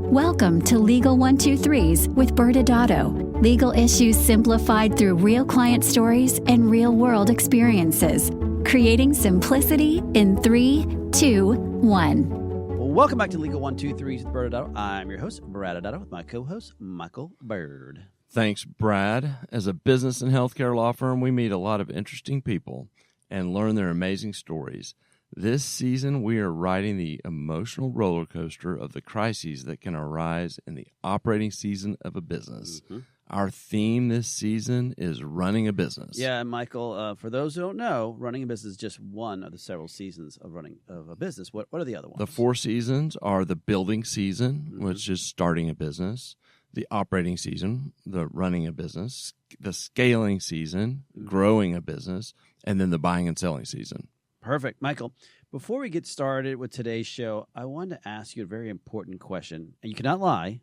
Welcome to Legal 123s with ByrdAdatto. Legal issues simplified through real client stories and real-world experiences. Creating simplicity in 3, 2, 1. Welcome back to Legal 123s with ByrdAdatto. I'm your host, ByrdAdatto, with my co-host, Michael Byrd. Thanks, Brad. As a business and healthcare law firm, we meet a lot of interesting people and learn their amazing stories. This season, we are riding the emotional roller coaster of the crises that can arise in the operating season of a business. Mm-hmm. Our theme this season is running a business. Yeah, Michael, for those who don't know, running a business is just one of the several seasons of running of a business. What are the other ones? The 4 seasons are the building season, which is starting a business, the operating season, the running a business, the scaling season, growing a business, and then the buying and selling season. Perfect. Michael, before we get started with today's show, I wanted to ask you a very important question, and you cannot lie.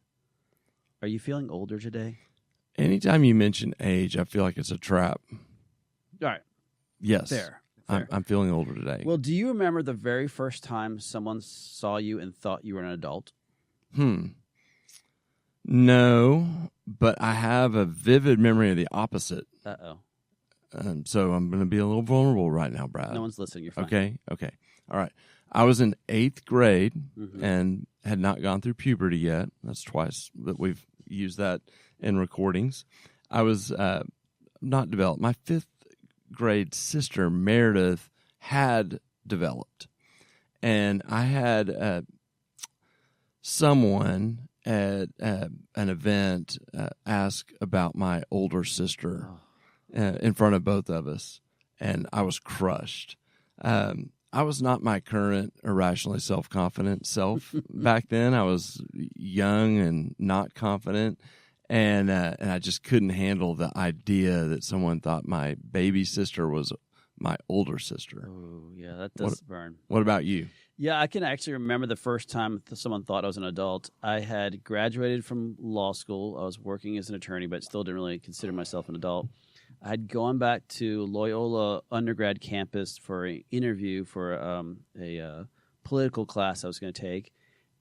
Are you feeling older today? Anytime you mention age, I feel like it's a trap. All right. Yes. Fair. I'm feeling older today. Well, do you remember the very first time someone saw you and thought you were an adult? No, but I have a vivid memory of the opposite. Uh-oh. So I'm going to be a little vulnerable right now, Brad. No one's listening. You're fine. Okay. All right. I was in 8th grade and had not gone through puberty yet. That's twice that we've used that in recordings. I was not developed. My 5th grade sister, Meredith, had developed. And I had someone at an event ask about my older sister. In front of both of us, and I was crushed. I was not my current irrationally self-confident self back then. I was young and not confident, and I just couldn't handle the idea that someone thought my baby sister was my older sister. Oh, yeah, that does burn. What about you? Yeah, I can actually remember the first time someone thought I was an adult. I had graduated from law school. I was working as an attorney, but still didn't really consider myself an adult. I had gone back to Loyola undergrad campus for an interview for a political class I was going to take.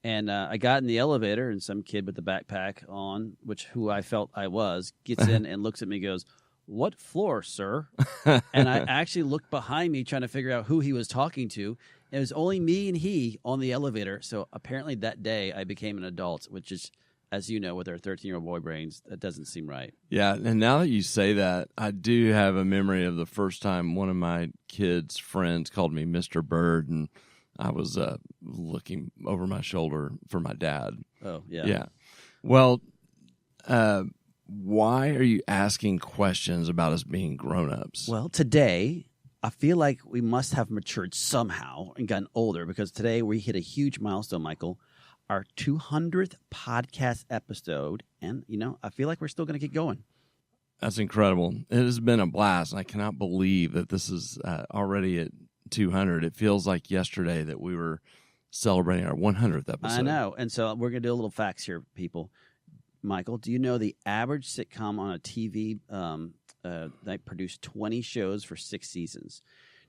And I got in the elevator, and some kid with the backpack on, who I felt I was, gets in and looks at me and goes, "What floor, sir?" And I actually looked behind me trying to figure out who he was talking to. It was only me and he on the elevator. So apparently that day I became an adult, which is, as you know, with our 13-year-old boy brains, that doesn't seem right. Yeah, and now that you say that, I do have a memory of the first time one of my kids' friends called me Mr. Byrd, and I was looking over my shoulder for my dad. Oh, yeah. Yeah. Well, why are you asking questions about us being grown-ups? Well, today, I feel like we must have matured somehow and gotten older, because today we hit a huge milestone, Michael. Our 200th podcast episode, and, I feel like we're still going to keep going. That's incredible. It has been a blast, and I cannot believe that this is already at 200. It feels like yesterday that we were celebrating our 100th episode. I know, and so we're going to do a little facts here, people. Michael, do you know the average sitcom on a TV that produced 20 shows for 6 seasons?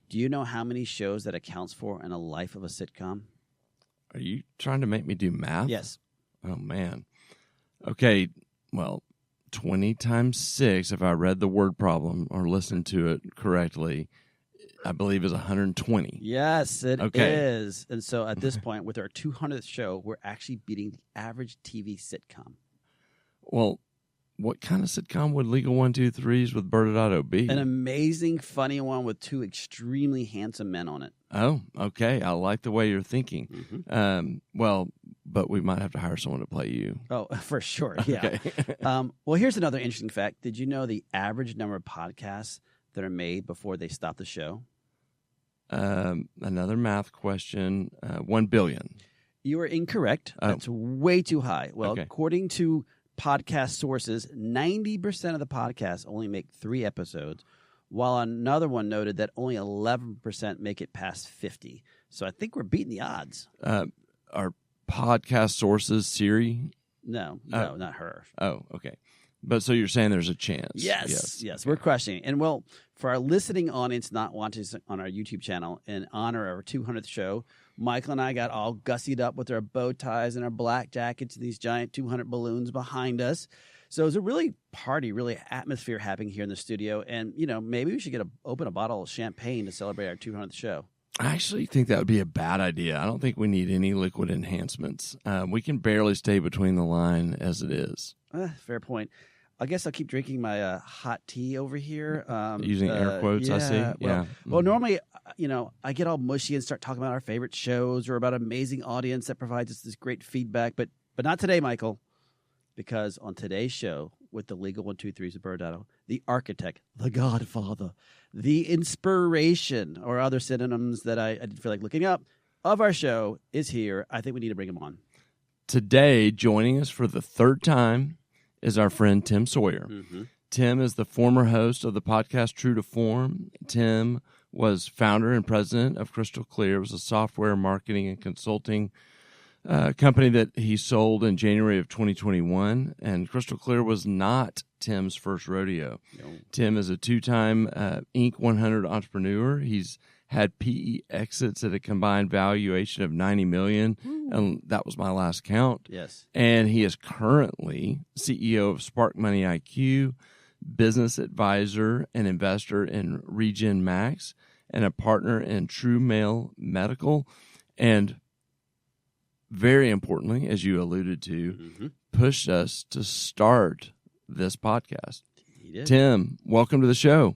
Do you know how many shows that accounts for in a life of a sitcom? Are you trying to make me do math? Yes. Oh, man. Okay, well, 20 times 6, if I read the word problem or listened to it correctly, I believe is 120. Yes, it is. And so at this point, with our 200th show, we're actually beating the average TV sitcom. Well, what kind of sitcom would Legal 123s with ByrdAdatto be? An amazing, funny one with 2 extremely handsome men on it. Oh, okay. I like the way you're thinking. Mm-hmm. Well, but we might have to hire someone to play you. Oh, for sure. Yeah. Okay. Well, here's another interesting fact. Did you know the average number of podcasts that are made before they stop the show? Another math question. 1 billion. You are incorrect. That's way too high. Well, according to podcast sources, 90% of the podcasts only make 3 episodes, while another one noted that only 11% make it past 50. So I think we're beating the odds. Are podcast sources Siri? No, not her. Oh, okay. But so you're saying there's a chance? Yes. We're crushing it. And well, for our listening audience not watching us on our YouTube channel, in honor of our 200th show, Michael and I got all gussied up with our bow ties and our black jackets and these giant 200 balloons behind us. So it was a really atmosphere happening here in the studio. And, maybe we should open a bottle of champagne to celebrate our 200th show. I actually think that would be a bad idea. I don't think we need any liquid enhancements. We can barely stay between the line as it is. Fair point. I guess I'll keep drinking my hot tea over here. Using air quotes, I see. Well, normally, I get all mushy and start talking about our favorite shows or about an amazing audience that provides us this great feedback. But not today, Michael, because on today's show with the Legal 123s of ByrdAdatto, the architect, the godfather, the inspiration, or other synonyms that I didn't feel like looking up, of our show is here. I think we need to bring him on. Today, joining us for the third time, is our friend Tim Sawyer. Mm-hmm. Tim is the former host of the podcast True to Form. Tim was founder and president of Crystal Clear. It was a software marketing and consulting company that he sold in January of 2021. And Crystal Clear was not Tim's first rodeo. No. Tim is a two-time Inc. 100 entrepreneur. He's had PE exits at a combined valuation of $90 million, and that was my last count. Yes. And he is currently CEO of Spark Money IQ, business advisor and investor in Regen Max, and a partner in True Mail Medical. And very importantly, as you alluded to, pushed us to start this podcast. He did. Tim, welcome to the show.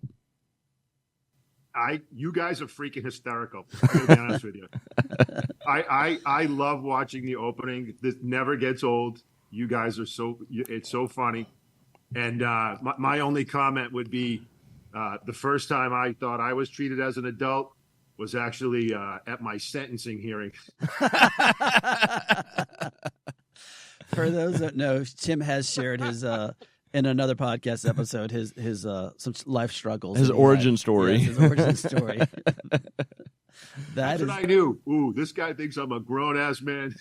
You guys are freaking hysterical. I'm going to be honest with you. I love watching the opening. This never gets old. You guys are it's so funny. And my only comment would be the first time I thought I was treated as an adult was actually at my sentencing hearing. For those that know, Tim has shared his in another podcast episode his some life struggles, his origin story. Yes, his origin story. That's what I knew. Ooh, this guy thinks I'm a grown ass man.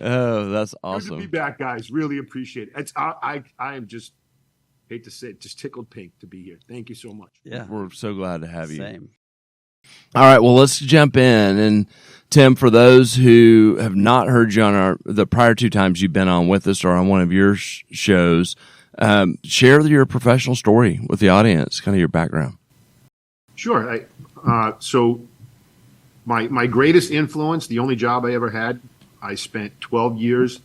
Oh, that's awesome. Good to be back, guys. Really appreciate it. I am just, hate to say it, just tickled pink to be here. Thank you so much. Yeah, we're so glad to have you. Same. All right, well, let's jump in. And Tim, for those who have not heard you on the prior two times you've been on with us or on one of your shows, share your professional story with the audience, kind of your background. Sure. So my greatest influence, the only job I ever had, I spent 12 years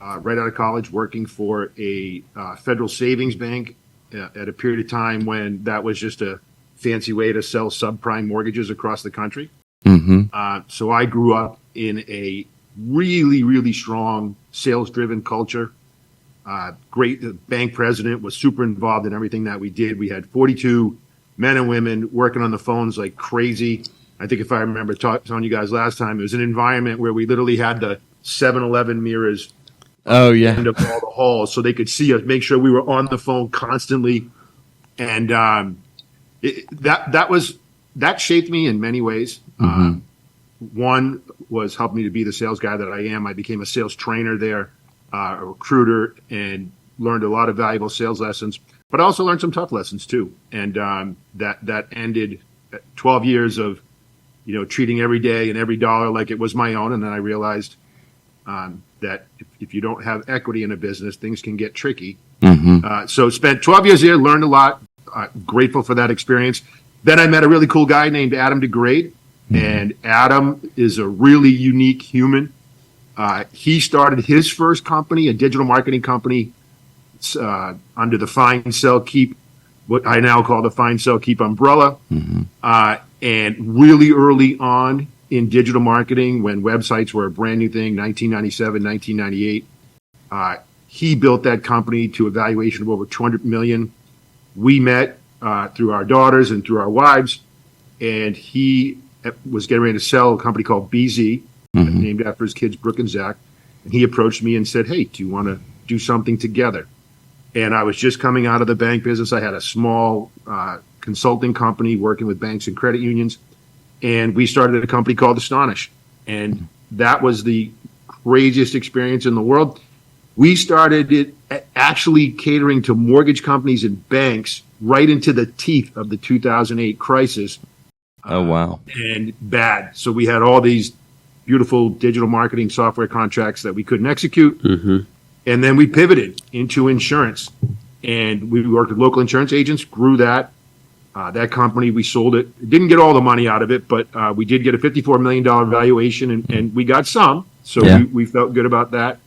right out of college working for a federal savings bank at a period of time when that was just a fancy way to sell subprime mortgages across the country. Mm-hmm. So I grew up in a really, really strong sales-driven culture. Great. The bank president was super involved in everything that we did. We had 42 men and women working on the phones like crazy. I think if I remember telling you guys last time, it was an environment where we literally had the 7-Eleven mirrors end of all the halls so they could see us, make sure we were on the phone constantly. And that shaped me in many ways. Mm-hmm. One was helped me to be the sales guy that I am. I became a sales trainer there, a recruiter, and learned a lot of valuable sales lessons, but I also learned some tough lessons too. And that ended 12 years of, treating every day and every dollar like it was my own. And then I realized that if you don't have equity in a business, things can get tricky. Mm-hmm. So spent 12 years there, learned a lot. Grateful for that experience. Then I met a really cool guy named Adam DeGrade, and Adam is a really unique human. He started his first company, a digital marketing company, under the Find, Sell, Keep, what I now call the Find, Sell, Keep umbrella. Mm-hmm. And really early on in digital marketing, when websites were a brand new thing, 1997, 1998, he built that company to a valuation of over $200 million. We met through our daughters and through our wives, and he was getting ready to sell a company called BZ, named after his kids, Brooke and Zach. And he approached me and said, "Hey, do you want to do something together?" And I was just coming out of the bank business. I had a small consulting company working with banks and credit unions, and we started a company called Astonish. And that was the craziest experience in the world. We started it actually catering to mortgage companies and banks right into the teeth of the 2008 crisis. Oh, wow. And bad. So we had all these beautiful digital marketing software contracts that we couldn't execute. Mm-hmm. And then we pivoted into insurance. And we worked with local insurance agents, grew that. That company, we sold it. Didn't get all the money out of it, but we did get a $54 million valuation, and we got some. So we felt good about that.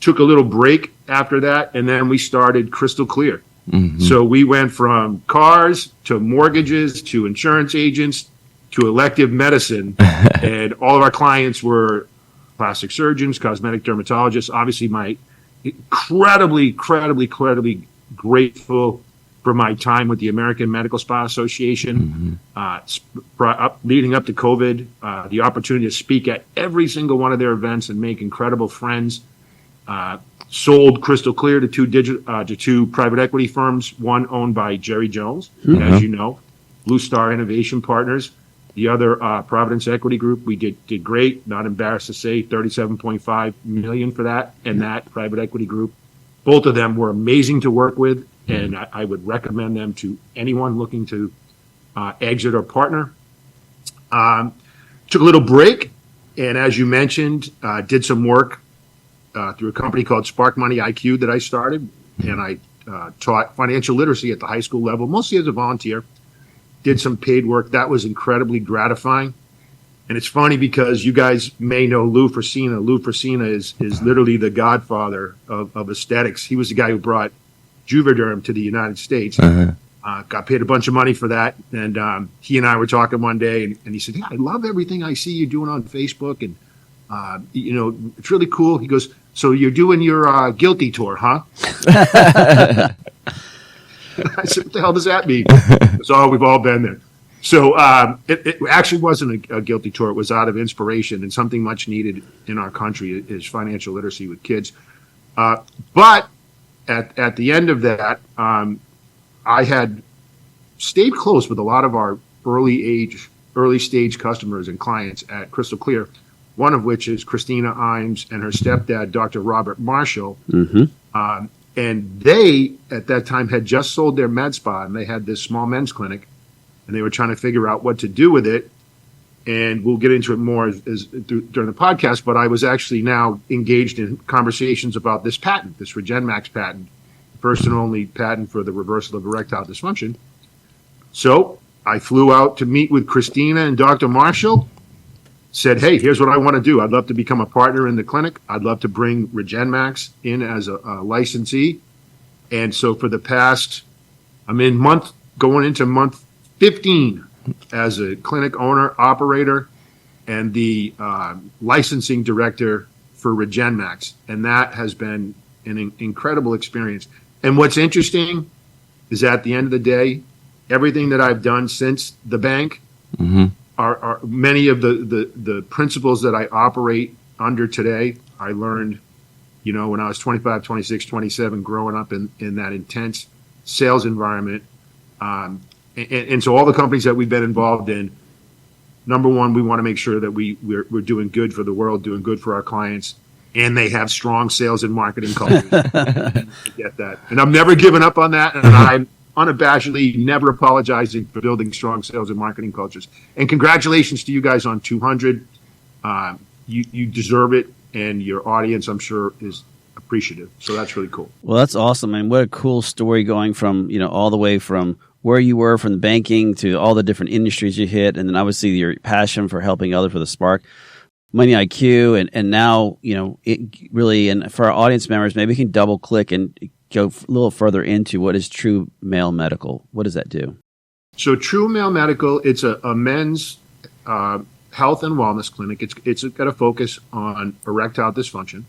Took a little break after that, and then we started Crystal Clear. Mm-hmm. So we went from cars to mortgages to insurance agents to elective medicine. And all of our clients were plastic surgeons, cosmetic dermatologists. Obviously, my incredibly grateful for my time with the American Medical Spa Association, leading up to COVID, the opportunity to speak at every single one of their events and make incredible friends. Sold Crystal Clear to two private equity firms, one owned by Jerry Jones, as you know, Blue Star Innovation Partners. The other, Providence Equity Group, we did great. Not embarrassed to say, $37.5 million for that, and that private equity group. Both of them were amazing to work with, and I would recommend them to anyone looking to exit or partner. Took a little break, and as you mentioned, did some work through a company called Spark Money IQ that I started, and I taught financial literacy at the high school level, mostly as a volunteer. Did some paid work. That was incredibly gratifying. And it's funny because you guys may know Lou Frasina. Lou Frasina is literally the godfather of aesthetics. He was the guy who brought Juvederm to the United States. Got paid a bunch of money for that. And he and I were talking one day, and he said, "Yeah, I love everything I see you doing on Facebook. And, it's really cool." He goes, "So you're doing your guilty tour, huh?" I said, "What the hell does that mean?" So we've all been there. So it actually wasn't a guilty tour. It was out of inspiration and something much needed in our country is financial literacy with kids. But at the end of that, I had stayed close with a lot of our early stage customers and clients at Crystal Clear, one of which is Christina Imes and her stepdad, Dr. Robert Marshall. Mm-hmm. And they, at that time, had just sold their med spa, and they had this small men's clinic, and they were trying to figure out what to do with it. And we'll get into it more during the podcast, but I was actually now engaged in conversations about this patent, this RegenMax patent, first and only patent for the reversal of erectile dysfunction. So I flew out to meet with Christina and Dr. Marshall, said, "Hey, here's what I want to do. I'd love to become a partner in the clinic. I'd love to bring RegenMax in as a licensee." And so for the past, going into month 15 as a clinic owner, operator, and the licensing director for RegenMax. And that has been an incredible experience. And what's interesting is at the end of the day, everything that I've done since the bank, are many of the principles that I operate under today, I learned, when I was 25, 26, 27, growing up in that intense sales environment. And so all the companies that we've been involved in, number one, we want to make sure that we're doing good for the world, doing good for our clients, and they have strong sales and marketing cultures. I get that. And I'm never giving up on that, and I'm unabashedly never apologizing for building strong sales and marketing cultures. And congratulations to you guys on 200. You deserve it, and your audience, I'm sure, is appreciative. So that's really cool. Well, that's awesome. And what a cool story going from, all the way from where you were from the banking to all the different industries you hit. And then obviously your passion for helping others with the Spark Money IQ. And now, it really, and for our audience members, maybe we can double click and go a little further into what is True Male Medical. What does that do? So True Male Medical, it's a men's health and wellness clinic. It's got a focus on erectile dysfunction.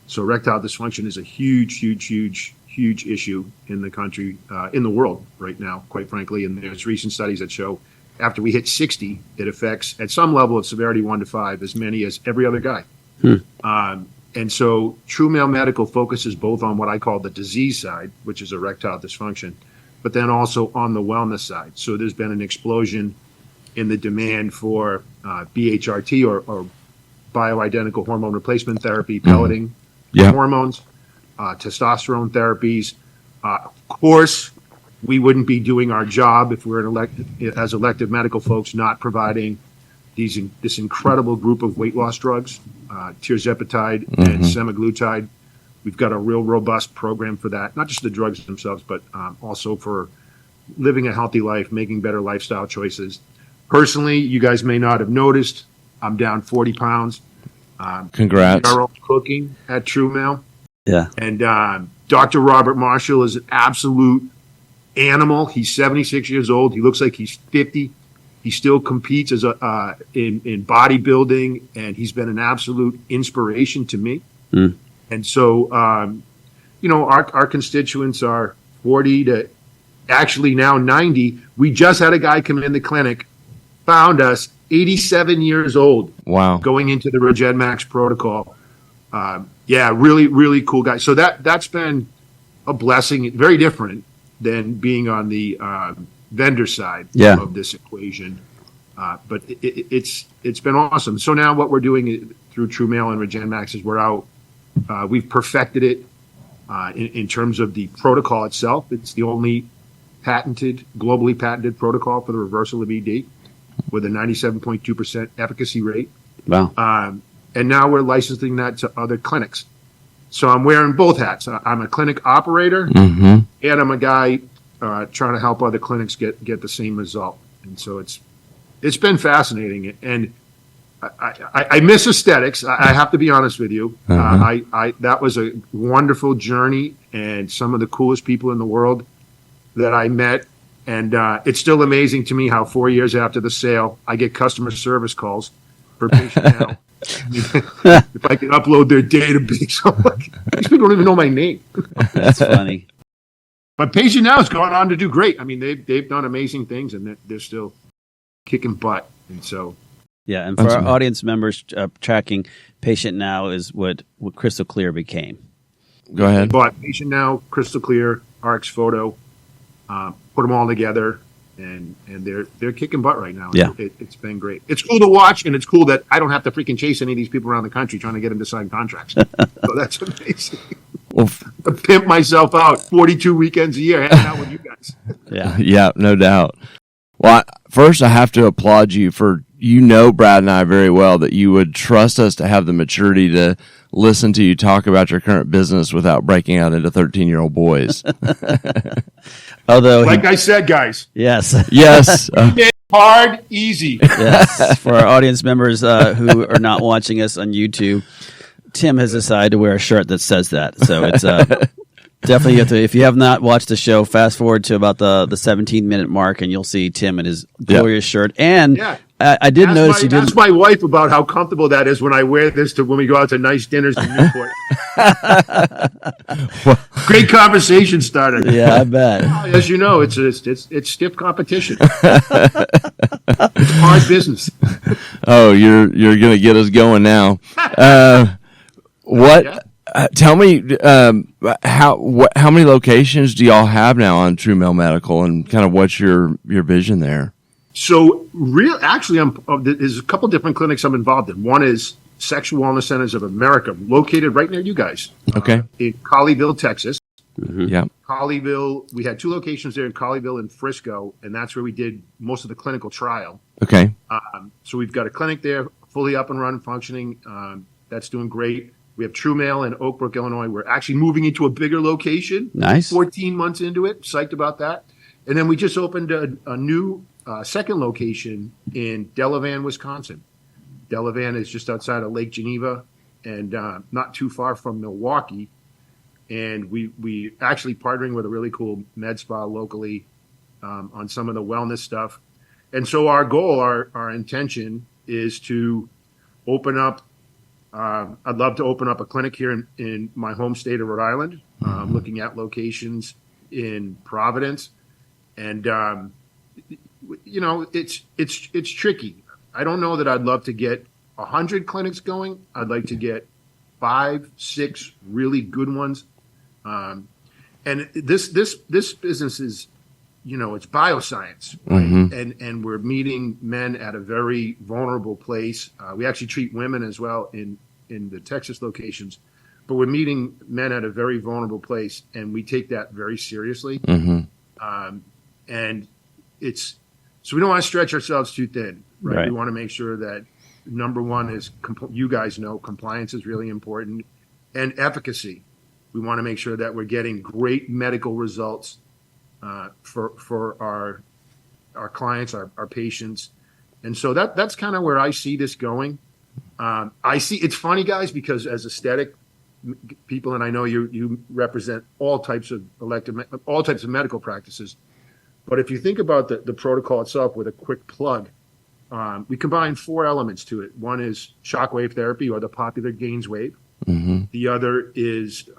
So erectile dysfunction is a huge issue in the country, in the world right now, quite frankly. And there's recent studies that show after we hit 60, it affects at some level of severity 1 to 5 as many as every other guy. And so True Male Medical focuses both on what I call the disease side, which is erectile dysfunction, but then also on the wellness side. So there's been an explosion in the demand for BHRT or bioidentical hormone replacement therapy, pelleting, Yeah. hormones, testosterone therapies. Of course, we wouldn't be doing our job if we're as elective medical folks not providing this incredible group of weight loss drugs, tirzepatide and semaglutide. We've got a real robust program for that, not just the drugs themselves, but also for living a healthy life, making better lifestyle choices. Personally, you guys may not have noticed, I'm down 40 pounds. Congrats. Our own cooking at True Mail. Yeah. And Dr. Robert Marshall is an absolute animal. He's 76 years old. He looks like he's 50. He still competes in bodybuilding, and he's been an absolute inspiration to me. And so, our constituents are 40 to actually now 90. We just had a guy come in the clinic, found us, 87 years old. Wow. Going into the RegenMax protocol. Really, really cool guy. So that's been a blessing. Very different than being on the vendor side of this equation. But it's been awesome. So now what we're doing through True Mail and RegenMax is we're out. We've perfected it in terms of the protocol itself. It's the only globally patented protocol for the reversal of ED with a 97.2% efficacy rate. Wow. And now we're licensing that to other clinics. So I'm wearing both hats. I'm a clinic operator, and I'm a guy trying to help other clinics get the same result. And so it's been fascinating. And I miss aesthetics. I have to be honest with you. That was a wonderful journey, and some of the coolest people in the world that I met. And it's still amazing to me how 4 years after the sale, I get customer service calls for Patient Now. If I can upload their database, I'm like, these people don't even know my name. That's funny. But Patient Now has gone on to do great. I mean, they've done amazing things, and they're still kicking butt. And so, yeah. And for our audience members tracking, Patient Now is what Crystal Clear became. Go ahead. They bought Patient Now, Crystal Clear, RX Photo, put them all together. And they're kicking butt right now. Yeah. It's been great. It's cool to watch, and it's cool that I don't have to freaking chase any of these people around the country trying to get them to sign contracts. So that's amazing. Well, I pimp myself out 42 weekends a year hanging out with you guys. Yeah, no doubt. Well, first I have to applaud you for, Brad and I very well, that you would trust us to have the maturity to listen to you talk about your current business without breaking out into 13-year-old boys. Although, like I said, guys. Yes. Yes. Hard, easy. Yes. For our audience members who are not watching us on YouTube, Tim has decided to wear a shirt that says that. So it's definitely, if you have not watched the show, fast forward to about the 17-minute mark, and you'll see Tim in his glorious shirt. And I did notice you didn't. Ask my wife about how comfortable that is when I wear this to when we go out to nice dinners in Newport. Great conversation starter. Yeah, I bet. As you know, it's stiff competition. It's hard business. Oh, you're gonna get us going now. Tell me how many locations do y'all have now on True Mail Medical, and kind of what's your vision there? So, there's a couple different clinics I'm involved in. One is Sexual Wellness Centers of America, located right near you guys. Okay. In Colleyville, Texas. Mm-hmm. Yeah. Colleyville, we had two locations there in Colleyville and Frisco, and that's where we did most of the clinical trial. Okay. So we've got a clinic there, fully up and running, functioning. That's doing great. We have True Mail in Oak Brook, Illinois. We're actually moving into a bigger location. Nice. 14 months into it. Psyched about that. And then we just opened a new second location in Delavan, Wisconsin. Delavan is just outside of Lake Geneva and not too far from Milwaukee. And we actually partnering with a really cool med spa locally on some of the wellness stuff. And so our goal, our intention is to open up. I'd love to open up a clinic here in my home state of Rhode Island, looking at locations in Providence. And, it's tricky. I don't know that I'd love to get 100 clinics going. I'd like to get 5, 6 really good ones. And this business is, it's bioscience, right? Mm-hmm. And we're meeting men at a very vulnerable place. We actually treat women as well in the Texas locations, but we're meeting men at a very vulnerable place, and we take that very seriously. And so we don't want to stretch ourselves too thin, right? We want to make sure that number one is, you guys know, compliance is really important, and efficacy. We want to make sure that we're getting great medical results for our clients, our patients. And so that's kind of where I see this going. It's funny, guys, because as aesthetic people, and I know you represent all types of medical practices, but if you think about the protocol itself with a quick plug, we combine 4 elements to it. One is shockwave therapy, or the popular Gaines wave. The other is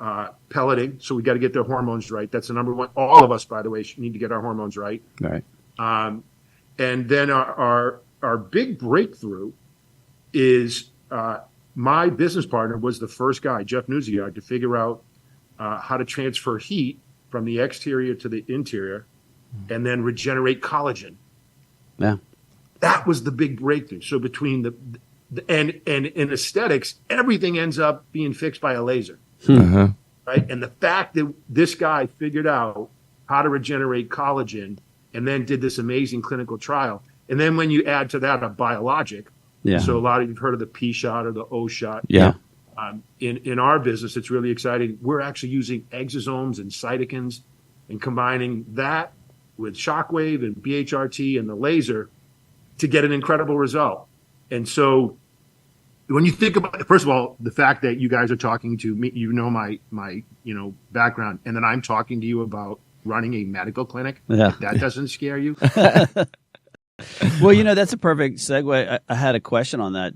pelleting. So we got to get their hormones right. That's the number one. All of us, by the way, need to get our hormones right. Right. And then our big breakthrough is my business partner was the first guy, Jeff Newsiard, to figure out how to transfer heat from the exterior to the interior and then regenerate collagen. Yeah. That was the big breakthrough. So between and in aesthetics, everything ends up being fixed by a laser. Right? And the fact that this guy figured out how to regenerate collagen and then did this amazing clinical trial. And then when you add to that a biologic, so a lot of you've heard of the P shot or the O shot. Yeah. In our business, it's really exciting. We're actually using exosomes and cytokines and combining that with shockwave and BHRT and the laser to get an incredible result. And so when you think about, first of all, the fact that you guys are talking to me, my background, and then I'm talking to you about running a medical clinic, if that doesn't scare you. Well, that's a perfect segue. I had a question on that.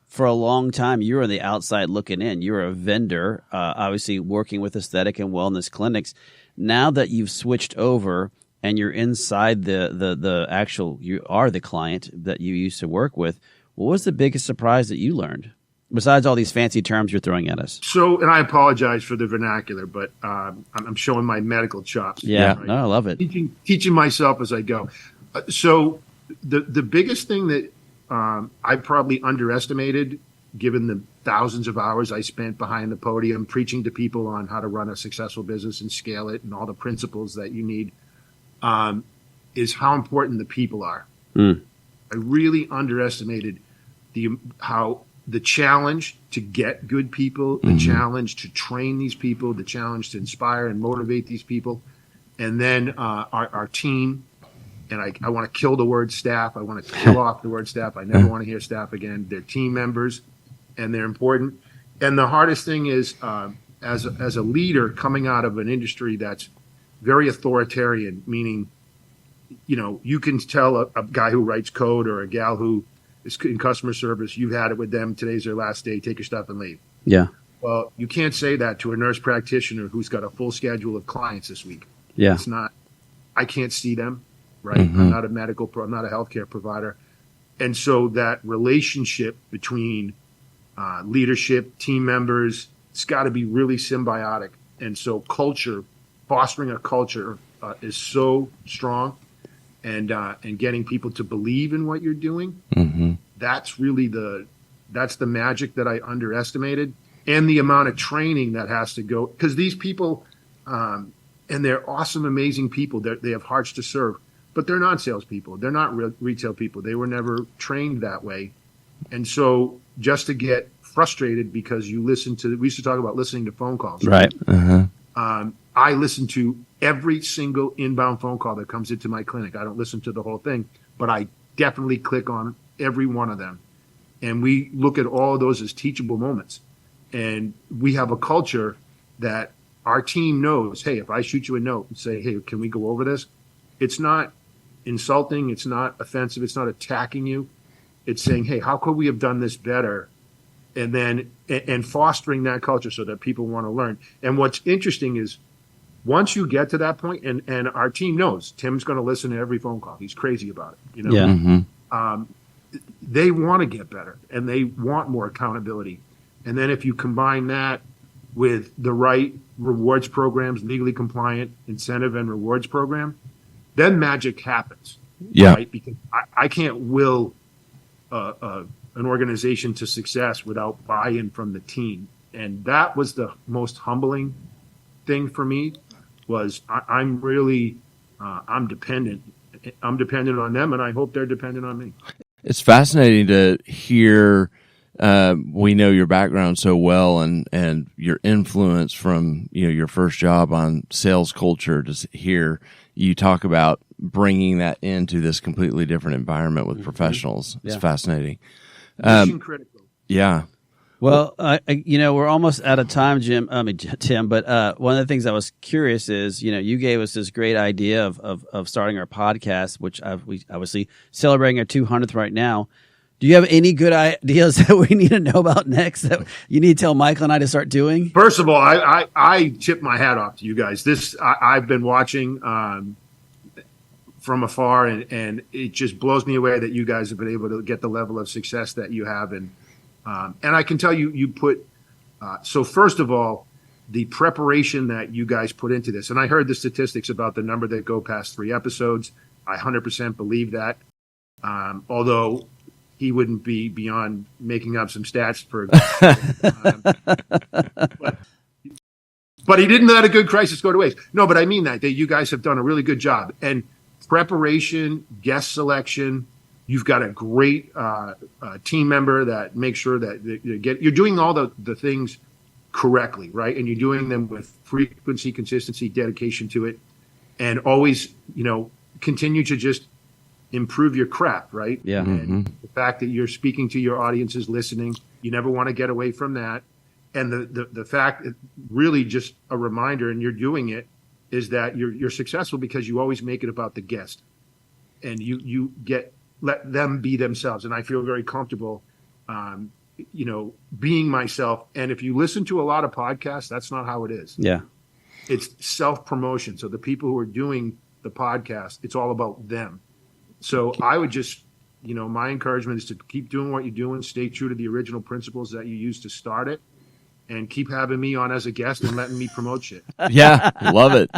For a long time, you were on the outside looking in. You were a vendor, obviously working with aesthetic and wellness clinics. Now that you've switched over and you're inside the actual, you are the client that you used to work with, what was the biggest surprise that you learned, besides all these fancy terms you're throwing at us? So, and I apologize for the vernacular, but I'm showing my medical chops. Yeah, right? No, I love it. Teaching myself as I go. So the biggest thing that I probably underestimated, given the thousands of hours I spent behind the podium preaching to people on how to run a successful business and scale it and all the principles that you need, is how important the people are. I really underestimated how the challenge to get good people, the challenge to train these people, the challenge to inspire and motivate these people, and then our team. And I want to kill the word staff. I want to kill off the word staff. I never want to hear staff again. They're team members, and they're important. And the hardest thing is, as a leader coming out of an industry that's very authoritarian, meaning, you can tell a guy who writes code or a gal who is in customer service, you've had it with them, today's their last day, take your stuff and leave. Yeah. Well, you can't say that to a nurse practitioner who's got a full schedule of clients this week. Yeah. It's not, I can't see them, right? I'm not a I'm not a healthcare provider. And so that relationship between leadership, team members, it's got to be really symbiotic. And so fostering a culture is so strong. And getting people to believe in what you're doing, that's really that's the magic that I underestimated, and the amount of training that has to go, because these people, and they're awesome, amazing people. They have hearts to serve, but they're not salespeople. They're not retail people. They were never trained that way, and so just to get frustrated because we used to talk about listening to phone calls, right? I listen to every single inbound phone call that comes into my clinic. I don't listen to the whole thing, but I definitely click on every one of them. And we look at all of those as teachable moments. And we have a culture that our team knows, hey, if I shoot you a note and say, hey, can we go over this? It's not insulting. It's not offensive. It's not attacking you. It's saying, hey, how could we have done this better? And fostering that culture so that people want to learn. And what's interesting is, once you get to that point, and our team knows Tim's going to listen to every phone call. He's crazy about it. They want to get better, and they want more accountability. And then if you combine that with the right rewards programs, legally compliant incentive and rewards program, then magic happens. Right? Because I can't will an organization to success without buy-in from the team. And that was the most humbling thing for me. Was I'm really I'm dependent on them, and I hope they're dependent on me. It's fascinating to hear. We know your background so well, and your influence from your first job on sales culture. To hear you talk about bringing that into this completely different environment with professionals, it's fascinating. Mission critical. Yeah. Well, we're almost out of time, Tim. But one of the things I was curious is, you gave us this great idea of starting our podcast, which we obviously celebrating our 200th right now. Do you have any good ideas that we need to know about next that you need to tell Michael and I to start doing? First of all, I tip my hat off to you guys. I've been watching from afar, and it just blows me away that you guys have been able to get the level of success that you have. And I can tell you put, so first of all, the preparation that you guys put into this, and I heard the statistics about the number that go past 3 episodes. I 100% believe that. Although he wouldn't be beyond making up some stats for, but he didn't let a good crisis go to waste. No, but I mean that you guys have done a really good job. And preparation, guest selection, you've got a great team member that makes sure that you're doing all the things correctly, right? And you're doing them with frequency, consistency, dedication to it, and always, continue to just improve your craft, right? Yeah. And the fact that you're speaking to your audiences, listening, you never want to get away from that. And the fact, really just a reminder, and you're doing it, is that you're successful because you always make it about the guest, and you let them be themselves. And I feel very comfortable, being myself. And if you listen to a lot of podcasts, that's not how it is. Yeah. It's self-promotion. So the people who are doing the podcast, it's all about them. So I would just, my encouragement is to keep doing what you're doing, stay true to the original principles that you used to start it, and keep having me on as a guest and letting me promote shit. Yeah, love it.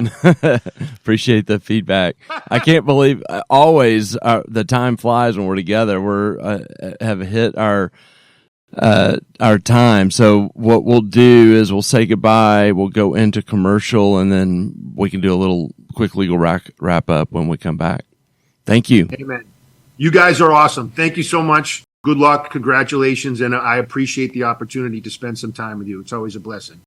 Appreciate the feedback. I can't believe always the time flies when we're together. We're have hit our time. So what we'll do is we'll say goodbye. We'll go into commercial, and then we can do a little quick legal wrap up when we come back. Thank you. Amen. You guys are awesome. Thank you so much. Good luck. Congratulations. And I appreciate the opportunity to spend some time with you. It's always a blessing.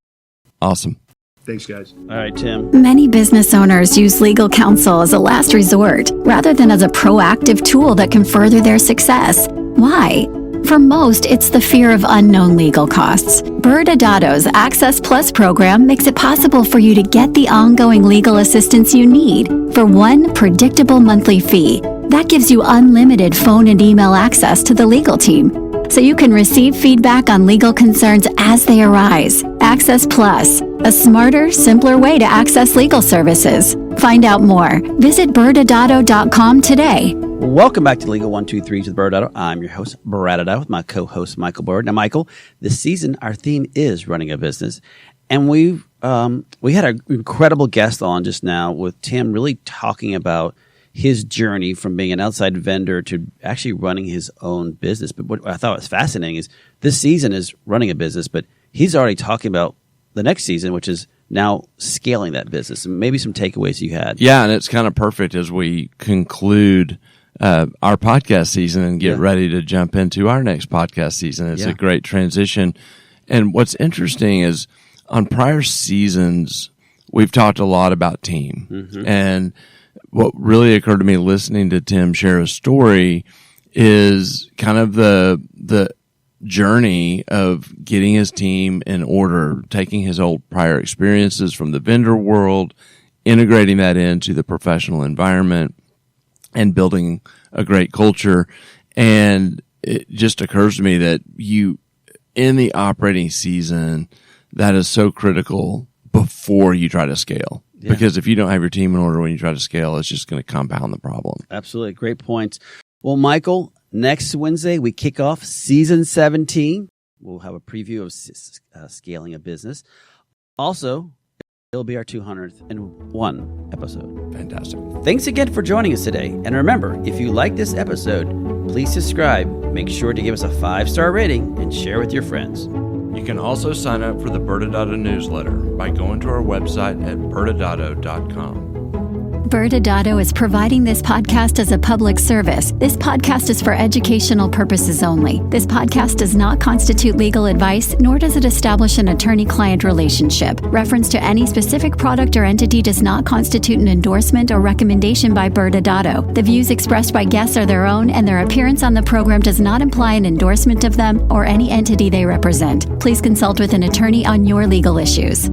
Awesome. Thanks, guys. All right, Tim. Many business owners use legal counsel as a last resort rather than as a proactive tool that can further their success. Why? For most, it's the fear of unknown legal costs. ByrdAdatto's Access Plus program makes it possible for you to get the ongoing legal assistance you need for one predictable monthly fee. That gives you unlimited phone and email access to the legal team, so you can receive feedback on legal concerns as they arise. Access Plus, a smarter, simpler way to access legal services. Find out more. Visit ByrdAdatto.com today. Welcome back to Legal 123 with ByrdAdatto. I'm your host, ByrdAdatto, with my co-host, Michael Byrd. Now, Michael, this season, our theme is running a business. And we had an incredible guest on just now with Tim really talking about his journey from being an outside vendor to actually running his own business. But what I thought was fascinating is this season is running a business, but he's already talking about the next season, which is now scaling that business, and maybe some takeaways you had. Yeah, and it's kind of perfect as we conclude our podcast season and get ready to jump into our next podcast season. It's a great transition. And what's interesting is on prior seasons, we've talked a lot about team. Mm-hmm. And what really occurred to me listening to Tim share his story is kind of the journey of getting his team in order, taking his old prior experiences from the vendor world, integrating that into the professional environment, and building a great culture. And it just occurs to me that in the operating season, that is so critical before you try to scale. Yeah. Because if you don't have your team in order when you try to scale, it's just going to compound the problem. Absolutely. Great points. Well, Michael, next Wednesday, we kick off season 17. We'll have a preview of scaling a business. Also, it'll be our 201 episode. Fantastic. Thanks again for joining us today. And remember, if you like this episode, please subscribe. Make sure to give us a 5-star rating and share with your friends. You can also sign up for the ByrdAdatto newsletter by going to our website at ByrdAdatto.com. ByrdAdatto is providing this podcast as a public service. This podcast is for educational purposes only. This podcast does not constitute legal advice, nor does it establish an attorney-client relationship. Reference to any specific product or entity does not constitute an endorsement or recommendation by ByrdAdatto. The views expressed by guests are their own, and their appearance on the program does not imply an endorsement of them or any entity they represent. Please consult with an attorney on your legal issues.